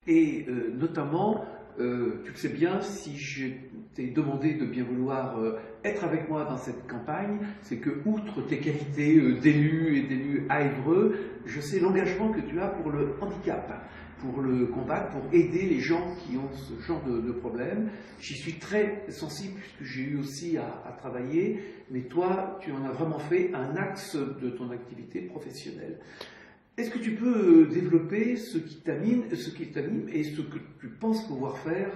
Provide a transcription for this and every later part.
Et notamment, tu le sais bien, si je t'ai demandé de bien vouloir être avec moi dans cette campagne, c'est que, outre tes qualités d'élu et d'élu à Évreux, je sais l'engagement que tu as pour le handicap, pour le combattre, pour aider les gens qui ont ce genre de problème. J'y suis très sensible puisque j'ai eu aussi à travailler, mais toi, tu en as vraiment fait un axe de ton activité professionnelle. Est-ce que tu peux développer ce qui t'anime et ce que tu penses pouvoir faire,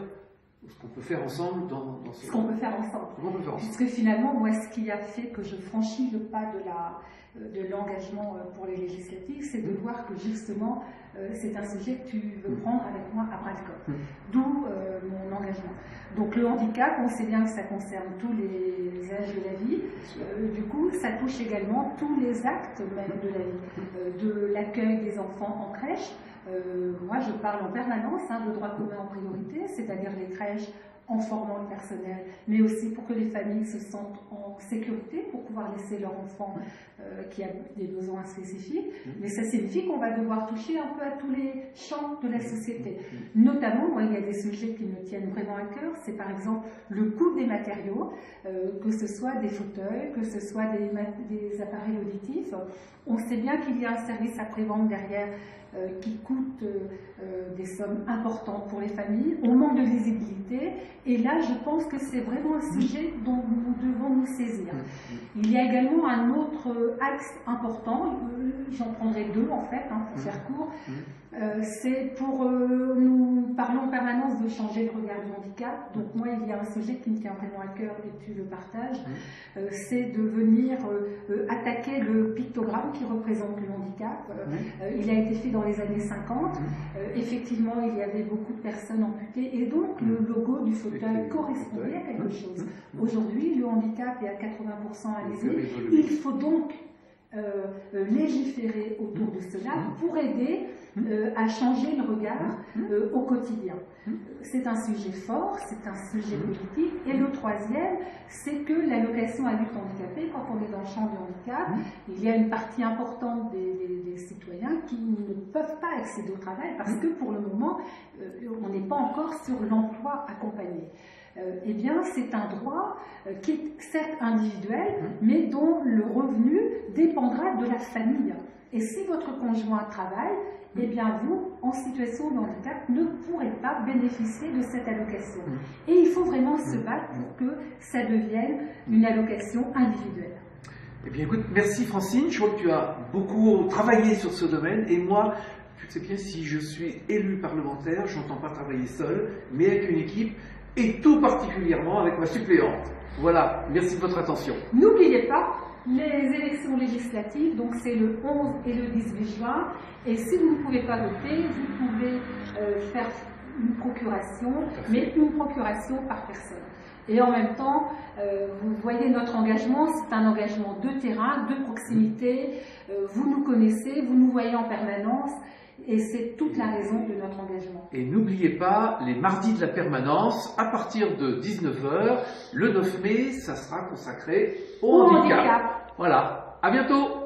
ce qu'on peut faire ensemble dans ce... Ce qu'on peut faire ensemble. Puisque finalement, moi, ce qui a fait que je franchis le pas de l'engagement pour les législatives, c'est de voir que justement, c'est un sujet que tu veux prendre avec moi à bras-le-corps. D'où mon engagement. Donc le handicap, on sait bien que ça concerne tous les âges de la vie. Du coup, ça touche également tous les actes même de la vie. De l'accueil des enfants en crèche. Moi, je parle en permanence de droit commun en priorité, c'est-à-dire les crèches en formant le personnel, mais aussi pour que les familles se sentent en sécurité pour pouvoir laisser leur enfant qui a des besoins spécifiques. Mais ça signifie qu'on va devoir toucher un peu à tous les champs de la société. Notamment, moi, il y a des sujets qui me tiennent vraiment à cœur, c'est par exemple le coût des matériaux, que ce soit des fauteuils, que ce soit des appareils auditifs. On sait bien qu'il y a un service après-vente derrière qui coûte des sommes importantes pour les familles. On manque de visibilité et là je pense que c'est vraiment un sujet dont nous devons nous saisir. Il y a également un autre axe important, j'en prendrai deux en fait pour faire court, c'est pour nous parlons en permanence de changer le regard du handicap. Donc moi il y a un sujet qui me tient vraiment à cœur et tu le partages, c'est de venir attaquer le pictogramme qui représente le handicap. Il a été fait dans les années 50. Effectivement, il y avait beaucoup de personnes amputées et donc le logo du fauteuil correspondait à quelque chose. Aujourd'hui, le handicap est à 80% avisé. Il faut donc légiférer autour de cela pour aider à changer le regard au quotidien. C'est un sujet fort, c'est un sujet politique. Et le troisième, c'est que l'allocation adulte handicapé, quand on est dans le champ du handicap, il y a une partie importante des citoyens qui ne peuvent pas accéder au travail parce que pour le moment, on n'est pas encore sur l'emploi accompagné. Eh bien, c'est un droit qui est certes individuel, mais dont le revenu dépendra de la famille. Et si votre conjoint travaille, eh bien vous, en situation de handicap, ne pourrez pas bénéficier de cette allocation. Et il faut vraiment se battre pour que ça devienne une allocation individuelle. Eh bien écoute, merci Francine, je vois que tu as beaucoup travaillé sur ce domaine et moi, tu sais bien, si je suis élu parlementaire, je n'entends pas travailler seul, mais avec une équipe et tout particulièrement avec ma suppléante. Voilà, merci de votre attention. N'oubliez pas, les élections législatives, donc c'est le 11 et le 18 juin, et si vous ne pouvez pas voter, vous pouvez faire une procuration, mais une procuration par personne. Et en même temps, vous voyez notre engagement, c'est un engagement de terrain, de proximité, vous nous connaissez, vous nous voyez en permanence, et c'est toute la raison de notre engagement. Et n'oubliez pas, les mardis de la permanence, à partir de 19 h, le 9 mai, ça sera consacré au handicap. Voilà, à bientôt.